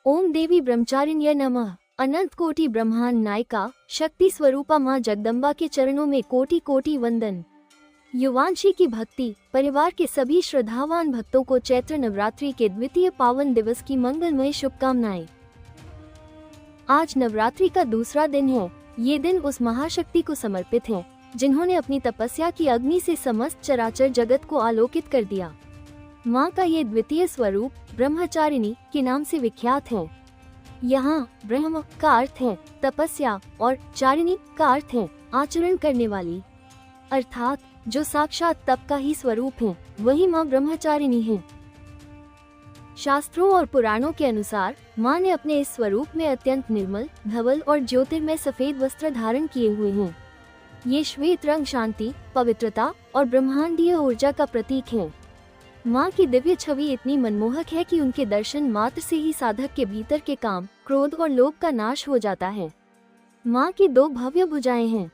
ओम देवी ब्रह्मचारिण्य नमः। अनंत कोटि ब्रह्मांड नायिका शक्ति स्वरूपा माँ जगदम्बा के चरणों में कोटि कोटि वंदन। युवांशी की भक्ति परिवार के सभी श्रद्धावान भक्तों को चैत्र नवरात्रि के द्वितीय पावन दिवस की मंगलमय शुभकामनाएं। आज नवरात्रि का दूसरा दिन है। ये दिन उस महाशक्ति को समर्पित है जिन्होंने अपनी तपस्या की अग्नि से समस्त चराचर जगत को आलोकित कर दिया। माँ का ये द्वितीय स्वरूप ब्रह्मचारिणी के नाम से विख्यात है। यहाँ ब्रह्म का अर्थ है तपस्या और चारिणी का अर्थ है आचरण करने वाली, अर्थात जो साक्षात तप का ही स्वरूप है, वही माँ ब्रह्मचारिणी है। शास्त्रों और पुराणों के अनुसार माँ ने अपने इस स्वरूप में अत्यंत निर्मल, धवल और ज्योतिर्मय सफेद वस्त्र धारण किए हुए हैं। ये श्वेत रंग शांति, पवित्रता और ब्रह्मांडीय ऊर्जा का प्रतीक है। माँ की दिव्य छवि इतनी मनमोहक है कि उनके दर्शन मात्र से ही साधक के भीतर के काम, क्रोध और लोभ का नाश हो जाता है। माँ की दो भव्य भुजाएं हैं।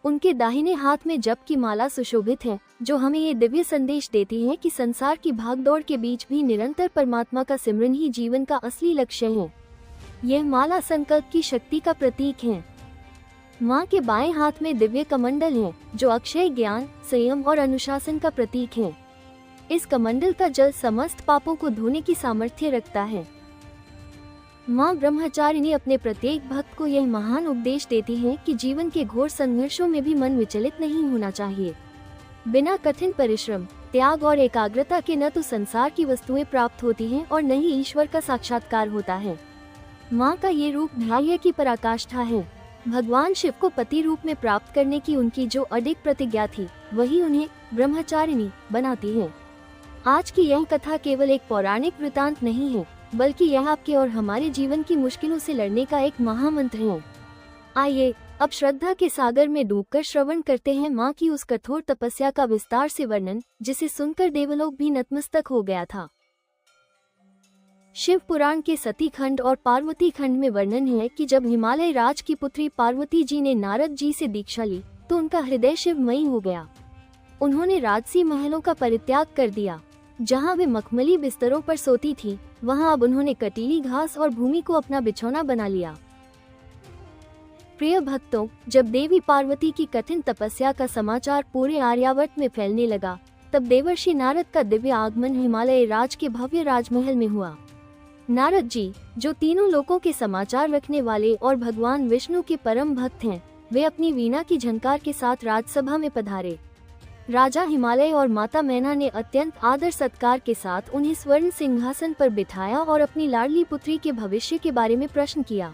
उनके दाहिने हाथ में जप की माला सुशोभित है, जो हमें ये दिव्य संदेश देती है कि संसार की भागदौड़ के बीच भी निरंतर परमात्मा का सिमरन ही जीवन का असली लक्ष्य है। यह माला संकल्प की शक्ति का प्रतीक है। माँ के बाएं हाथ में दिव्य कमंडल है, जो अक्षय ज्ञान, संयम और अनुशासन का प्रतीक है। इस कमंडल का जल समस्त पापों को धोने की सामर्थ्य रखता है। माँ ब्रह्मचारिणी अपने प्रत्येक भक्त को यह महान उपदेश देती है कि जीवन के घोर संघर्षों में भी मन विचलित नहीं होना चाहिए। बिना कठिन परिश्रम, त्याग और एकाग्रता के न तो संसार की वस्तुएं प्राप्त होती हैं और न ही ईश्वर का साक्षात्कार होता है। माँ का ये रूप धैर्य की पराकाष्ठा है। भगवान शिव को पति रूप में प्राप्त करने की उनकी जो अडिग प्रतिज्ञा थी, वही उन्हें ब्रह्मचारिणी बनाती है। आज की यह कथा केवल एक पौराणिक वृतांत नहीं है, बल्कि यह आपके और हमारे जीवन की मुश्किलों से लड़ने का एक महामंत्र है। आइए अब श्रद्धा के सागर में डूबकर श्रवण करते हैं माँ की उस कठोर तपस्या का विस्तार से वर्णन, जिसे सुनकर देवलोक भी नतमस्तक हो गया था। शिव पुराण के सती खंड और पार्वती खंड में वर्णन है कि जब हिमालय राज की पुत्री पार्वती जी ने नारद जी से दीक्षा ली, तो उनका हृदय शिवमयी हो गया। उन्होंने राजसी महलों का परित्याग कर दिया। जहाँ वे मखमली बिस्तरों पर सोती थी, वहाँ अब उन्होंने कटीली घास और भूमि को अपना बिछौना बना लिया। प्रिय भक्तों, जब देवी पार्वती की कठिन तपस्या का समाचार पूरे आर्यावर्त में फैलने लगा, तब देवर्षि नारद का दिव्य आगमन हिमालय राज के भव्य राजमहल में हुआ। नारद जी, जो तीनों लोकों के समाचार रखने वाले और भगवान विष्णु के परम भक्त हैं, वे अपनी वीणा की झनकार के साथ राजसभा में पधारे। राजा हिमालय और माता मैना ने अत्यंत आदर सत्कार के साथ उन्हें स्वर्ण सिंहासन पर बिठाया और अपनी लाडली पुत्री के भविष्य के बारे में प्रश्न किया।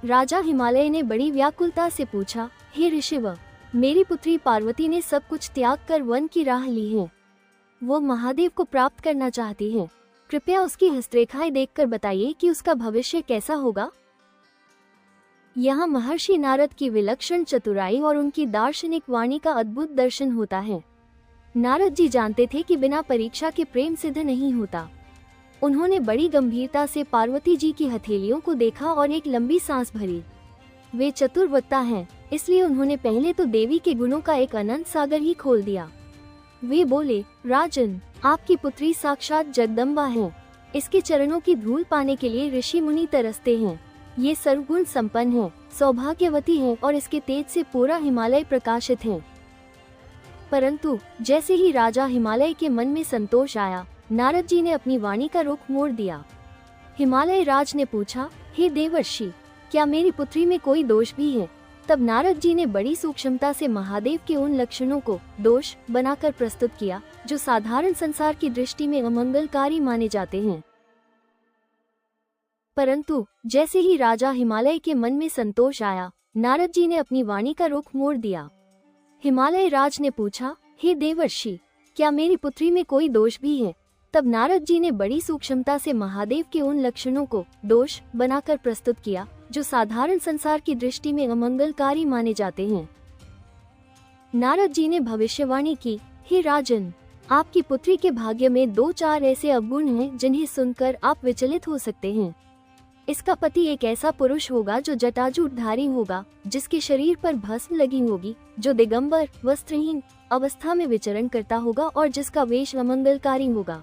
राजा हिमालय ने बड़ी व्याकुलता से पूछा, हे ऋषिव, मेरी पुत्री पार्वती ने सब कुछ त्याग कर वन की राह ली है। वो महादेव को प्राप्त करना चाहती है। कृपया उसकी हस्तरेखाएं देखकर बताइए कि उसका भविष्य कैसा होगा। यहाँ महर्षि नारद की विलक्षण चतुराई और उनकी दार्शनिक वाणी का अद्भुत दर्शन होता है। नारद जी जानते थे कि बिना परीक्षा के प्रेम सिद्ध नहीं होता। उन्होंने बड़ी गंभीरता से पार्वती जी की हथेलियों को देखा और एक लंबी सांस भरी। वे चतुर वक्ता हैं, इसलिए उन्होंने पहले तो देवी के गुणों का एक अनंत सागर ही खोल दिया। वे बोले, राजन, आपकी पुत्री साक्षात जगदम्बा है। इसके चरणों की धूल पाने के लिए ऋषि मुनि तरसते हैं। ये सर्वगुण संपन्न है, सौभाग्यवती है और इसके तेज से पूरा हिमालय प्रकाशित है। परंतु जैसे ही राजा हिमालय के मन में संतोष आया, नारद जी ने अपनी वाणी का रुख मोड़ दिया। हिमालय राज ने पूछा, हे देवर्षि, क्या मेरी पुत्री में कोई दोष भी है? तब नारद जी ने बड़ी सूक्ष्मता से महादेव के उन लक्षणों को दोष बनाकर प्रस्तुत किया, जो साधारण संसार की दृष्टि में अमंगलकारी माने जाते हैं। परंतु जैसे ही राजा हिमालय के मन में संतोष आया, नारद जी ने अपनी वाणी का रुख मोड़ दिया। हिमालय राज ने पूछा, हे देवर्षि, क्या मेरी पुत्री में कोई दोष भी है? तब नारद जी ने बड़ी सूक्ष्मता से महादेव के उन लक्षणों को दोष बनाकर प्रस्तुत किया, जो साधारण संसार की दृष्टि में अमंगलकारी माने जाते हैं। नारद जी ने भविष्यवाणी की, हे राजन, आपकी पुत्री के भाग्य में 2-4 ऐसे अवगुण हैं जिन्हें सुनकर आप विचलित हो सकते हैं। इसका पति एक ऐसा पुरुष होगा जो जटाजूटधारी होगा, जिसके शरीर पर भस्म लगी होगी, जो दिगंबर वस्त्रहीन अवस्था में विचरण करता होगा और जिसका वेश अमंगलकारी होगा।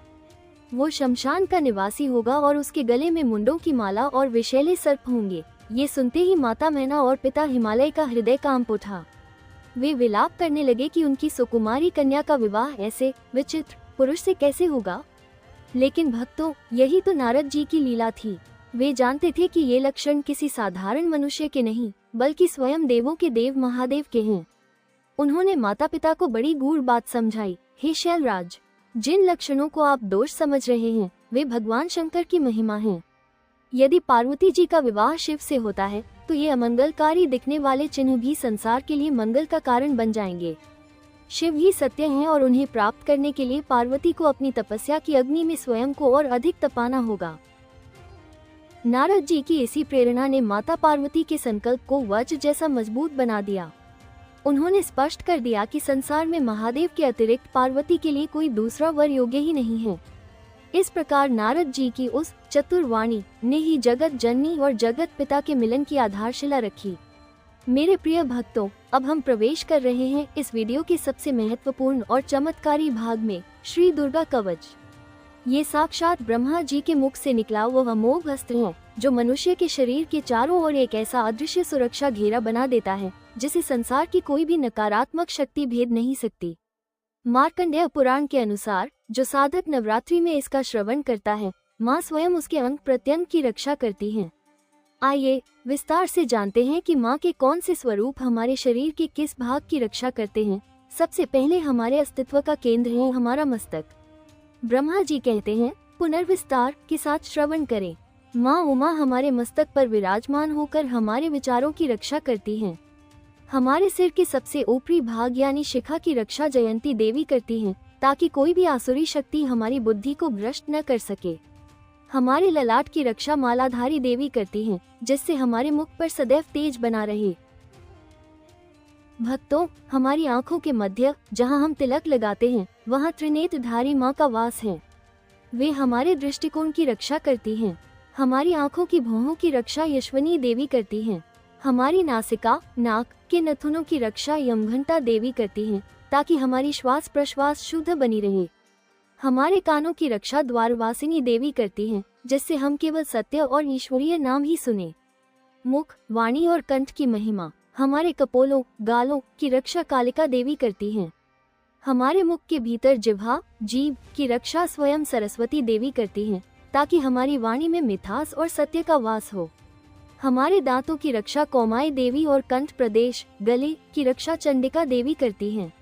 वो शमशान का निवासी होगा और उसके गले में मुंडों की माला और विषैले सर्प होंगे। ये सुनते ही माता मैना और पिता हिमालय का हृदय कांप उठा। वे विलाप करने लगे कि उनकी सुकुमारी कन्या का विवाह ऐसे विचित्र पुरुष से कैसे होगा। लेकिन भक्तों, यही तो नारद जी की लीला थी। वे जानते थे कि ये लक्षण किसी साधारण मनुष्य के नहीं, बल्कि स्वयं देवों के देव महादेव के हैं। उन्होंने माता पिता को बड़ी गूढ़ बात समझाई। हे शैलराज, जिन लक्षणों को आप दोष समझ रहे हैं, वे भगवान शंकर की महिमा हैं। यदि पार्वती जी का विवाह शिव से होता है, तो ये अमंगलकारी दिखने वाले चिन्ह भी संसार के लिए मंगल का कारण बन जाएंगे। शिव ही सत्य हैं और उन्हें प्राप्त करने के लिए पार्वती को अपनी तपस्या की अग्नि में स्वयं को और अधिक तपाना होगा। नारद जी की इसी प्रेरणा ने माता पार्वती के संकल्प को वज्र जैसा मजबूत बना दिया। उन्होंने स्पष्ट कर दिया कि संसार में महादेव के अतिरिक्त पार्वती के लिए कोई दूसरा वर योग्य ही नहीं है। इस प्रकार नारद जी की उस चतुर्वाणी ने ही जगत जननी और जगत पिता के मिलन की आधारशिला रखी। मेरे प्रिय भक्तों, अब हम प्रवेश कर रहे हैं इस वीडियो के सबसे महत्वपूर्ण और चमत्कारी भाग में, श्री दुर्गा कवच। ये साक्षात ब्रह्मा जी के मुख से निकला वो अमोघ अस्त्र है, जो मनुष्य के शरीर के चारों ओर एक ऐसा अदृश्य सुरक्षा घेरा बना देता है, जिसे संसार की कोई भी नकारात्मक शक्ति भेद नहीं सकती। मार्कंडेय पुराण के अनुसार जो साधक नवरात्रि में इसका श्रवण करता है, माँ स्वयं उसके अंग प्रत्यंग की रक्षा करती हैं। आइए विस्तार से जानते हैं कि माँ के कौन से स्वरूप हमारे शरीर के किस भाग की रक्षा करते हैं। सबसे पहले हमारे अस्तित्व का केंद्र है हमारा मस्तक। ब्रह्मा जी कहते हैं, पुनर्विस्तार के साथ श्रवण करें। माँ उमा हमारे मस्तक पर विराजमान होकर हमारे विचारों की रक्षा करती हैं। हमारे सिर के सबसे ऊपरी भाग यानी शिखा की रक्षा जयंती देवी करती हैं, ताकि कोई भी आसुरी शक्ति हमारी बुद्धि को भ्रष्ट न कर सके। हमारे ललाट की रक्षा मालाधारी देवी करती हैं, जिससे हमारे मुख पर सदैव तेज बना रहे। भक्तों, हमारी आंखों के मध्य जहां हम तिलक लगाते हैं, वहां त्रिनेत्रधारी मां का वास है। वे हमारे दृष्टिकोण की रक्षा करती हैं। हमारी आंखों की भौहों की रक्षा यशवनी देवी करती हैं। हमारी नासिका नाक के नथुनों की रक्षा यमघंटा देवी करती हैं, ताकि हमारी श्वास प्रश्वास शुद्ध बनी रहे। हमारे कानों की रक्षा द्वारवासिनी देवी करती हैं, जिससे हम केवल सत्य और ईश्वरीय नाम ही सुने। मुख, वाणी और कंठ की महिमा हमारे कपोलों गालों की रक्षा कालिका देवी करती हैं। हमारे मुख के भीतर जिह्वा जीभ की रक्षा स्वयं सरस्वती देवी करती हैं, ताकि हमारी वाणी में मिठास और सत्य का वास हो। हमारे दांतों की रक्षा कौमाई देवी और कंठ प्रदेश गले की रक्षा चंडिका देवी करती हैं।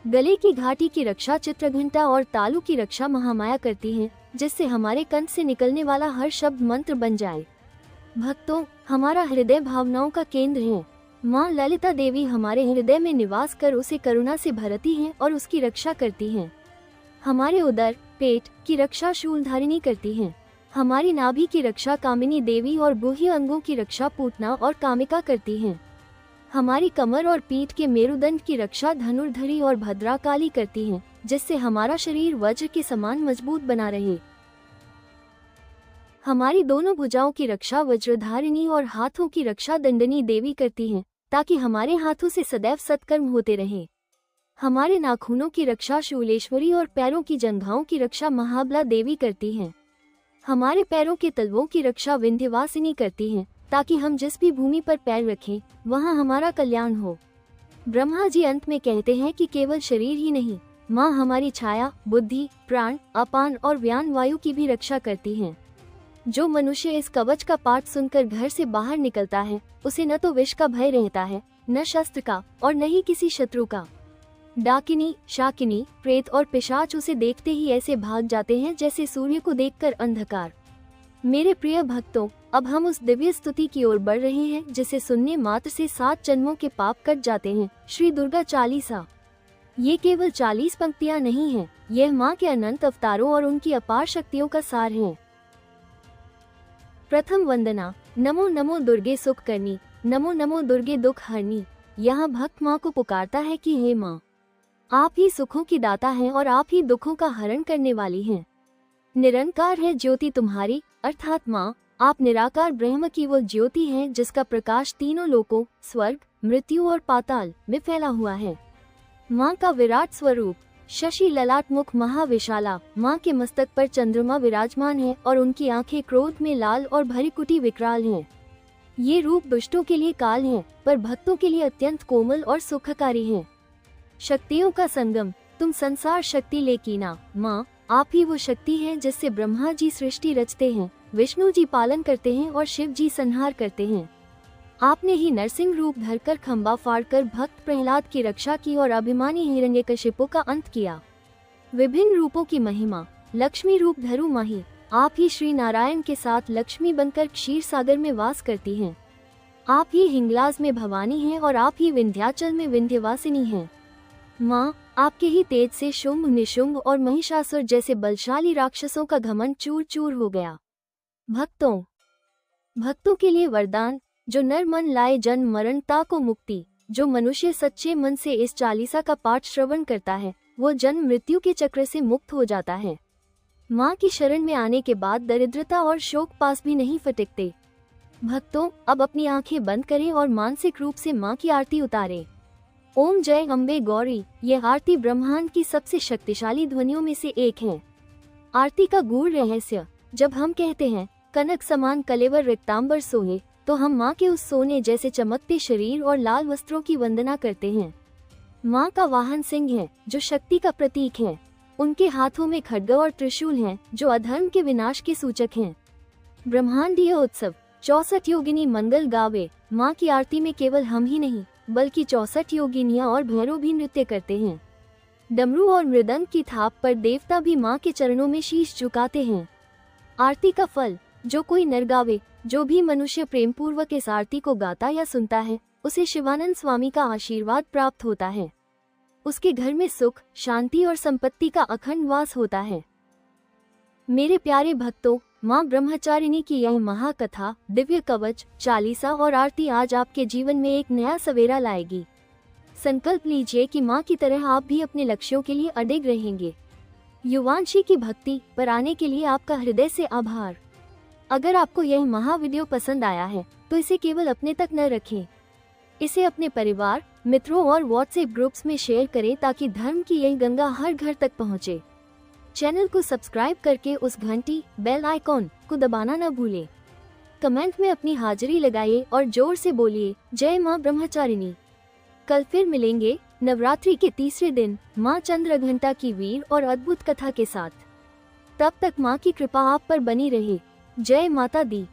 गले की घाटी की रक्षा चित्रघंटा और तालु की रक्षा महामाया करती हैं, जिससे हमारे कंठ से निकलने वाला हर शब्द मंत्र बन जाए। भक्तों, हमारा हृदय भावनाओं का केंद्र है। माँ ललिता देवी हमारे हृदय में निवास कर उसे करुणा से भरती हैं और उसकी रक्षा करती हैं। हमारे उदर पेट की रक्षा शूलधारिणी करती हैं। हमारी नाभि की रक्षा कामिनी देवी और गुह्य अंगों की रक्षा पूतना और कामिका करती हैं। हमारी कमर और पीठ के मेरुदंड की रक्षा धनुर्धरी और भद्राकाली करती हैं, जिससे हमारा शरीर वज्र के समान मजबूत बना रहे। हमारी दोनों भुजाओं की रक्षा वज्रधारिणी और हाथों की रक्षा दंडनी देवी करती हैं, ताकि हमारे हाथों से सदैव सत्कर्म होते रहें। हमारे नाखूनों की रक्षा शूलेश्वरी और पैरों की जंघाओं की रक्षा महाबला देवी करती हैं। हमारे पैरों के तलवों की रक्षा विंध्यवासिनी करती हैं, ताकि हम जिस भी भूमि पर पैर रखें वहां हमारा कल्याण हो। ब्रह्मा जी अंत में कहते हैं कि केवल शरीर ही नहीं, माँ हमारी छाया बुद्धि प्राण अपान और व्यान वायु की भी रक्षा करती हैं। जो मनुष्य इस कवच का पाठ सुनकर घर से बाहर निकलता है, उसे न तो विष का भय रहता है, न शस्त्र का और न ही किसी शत्रु का। डाकिनी शाकिनी प्रेत और पिशाच उसे देखते ही ऐसे भाग जाते हैं जैसे सूर्य को देखकर अंधकार। मेरे प्रिय भक्तों, अब हम उस दिव्य स्तुति की ओर बढ़ रहे हैं जिसे सुनने मात्र से 7 जन्मों के पाप कट जाते हैं, श्री दुर्गा चालीसा। ये केवल 40 पंक्तियां नहीं हैं, यह माँ के अनंत अवतारों और उनकी अपार शक्तियों का सार है। प्रथम वंदना। नमो नमो दुर्गे सुख करनी, नमो नमो दुर्गे दुख हरनी। यहाँ भक्त माँ को पुकारता है कि हे माँ, आप ही सुखों की दाता हैं और आप ही दुखों का हरण करने वाली हैं। निरंकार है ज्योति तुम्हारी, अर्थात माँ आप निराकार ब्रह्म की वो ज्योति हैं जिसका प्रकाश तीनों लोकों स्वर्ग मृत्यु और पाताल में फैला हुआ है। माँ का विराट स्वरूप शशि ललाट मुख महाविशाला, माँ के मस्तक पर चंद्रमा विराजमान है और उनकी आंखें क्रोध में लाल और भरी विकराल हैं। ये रूप दुष्टों के लिए काल है, पर भक्तों के लिए अत्यंत कोमल और सुखकारी है। शक्तियों का संगम, तुम संसार शक्ति लेकीना। माँ, आप ही वो शक्ति हैं जिससे ब्रह्मा जी सृष्टि रचते हैं, विष्णु जी पालन करते हैं और शिव जी संहार करते हैं। आपने ही नरसिंह रूप धरकर खंबा फाड़कर भक्त प्रहलाद की रक्षा की और अभिमानी हिरण्यकशिपु का अंत किया। विभिन्न रूपों की महिमा, लक्ष्मी रूप धरु माही, आप ही श्री नारायण के साथ लक्ष्मी बनकर क्षीर सागर में वास करती हैं। आप ही हिंगलाज में भवानी हैं और आप ही विंध्याचल में विंध्यवासिनी हैं। माँ, आपके ही तेज से शुंभ निशुंभ और महिषासुर जैसे बलशाली राक्षसों का घमंड चूर चूर हो गया। भक्तों के लिए वरदान, जो नर मन लाए जन्म मरणता को मुक्ति। जो मनुष्य सच्चे मन से इस चालीसा का पाठ श्रवण करता है, वो जन्म मृत्यु के चक्र से मुक्त हो जाता है। माँ की शरण में आने के बाद दरिद्रता और शोक पास भी नहीं फटकते। भक्तों, अब अपनी आंखें बंद करें और मानसिक रूप से माँ की आरती उतारें। ओम जय अम्बे गौरी, यह आरती ब्रह्मांड की सबसे शक्तिशाली ध्वनियों में से एक है। आरती का गूढ़ रहस्य, जब हम कहते हैं कनक समान कलेवर रक्तांबर सोहे, तो हम माँ के उस सोने जैसे चमकते शरीर और लाल वस्त्रों की वंदना करते हैं। माँ का वाहन सिंह है, जो शक्ति का प्रतीक है। उनके हाथों में खड्ग और त्रिशूल हैं, जो अधर्म के विनाश के सूचक हैं। ब्रह्मांडीय उत्सव, 64 योगिनी मंगल गावे। माँ की आरती में केवल हम ही नहीं, बल्कि 64 योगिनियाँ और भैरव भी नृत्य करते हैं। डमरू और मृदंग की थाप पर देवता भी माँ के चरणों में शीश झुकाते हैं। आरती का फल, जो कोई नर गावे, जो भी मनुष्य प्रेम पूर्वक इस आरती को गाता या सुनता है, उसे शिवानंद स्वामी का आशीर्वाद प्राप्त होता है। उसके घर में सुख, शांति और संपत्ति का अखंड वास होता है। मेरे प्यारे भक्तों, माँ ब्रह्मचारिणी की यह महाकथा, दिव्य कवच, चालीसा और आरती आज आपके जीवन में एक नया सवेरा लाएगी। संकल्प लीजिए कि माँ की तरह आप भी अपने लक्ष्यों के लिए अडिग रहेंगे। युवांशी की भक्ति पर आने के लिए आपका हृदय से आभार। अगर आपको यह महावीडियो पसंद आया है तो इसे केवल अपने तक न रखें। इसे अपने परिवार, मित्रों और व्हाट्सएप ग्रुप्स में शेयर करें ताकि धर्म की यह गंगा हर घर तक पहुंचे। चैनल को सब्सक्राइब करके उस घंटी बेल आइकॉन को दबाना न भूलें। कमेंट में अपनी हाजिरी लगाइए और जोर से बोलिए जय माँ ब्रह्मचारिणी। कल फिर मिलेंगे नवरात्रि के तीसरे दिन माँ चंद्रघंटा की वीर और अद्भुत कथा के साथ। तब तक माँ की कृपा आप पर बनी रहे। जय माता दी।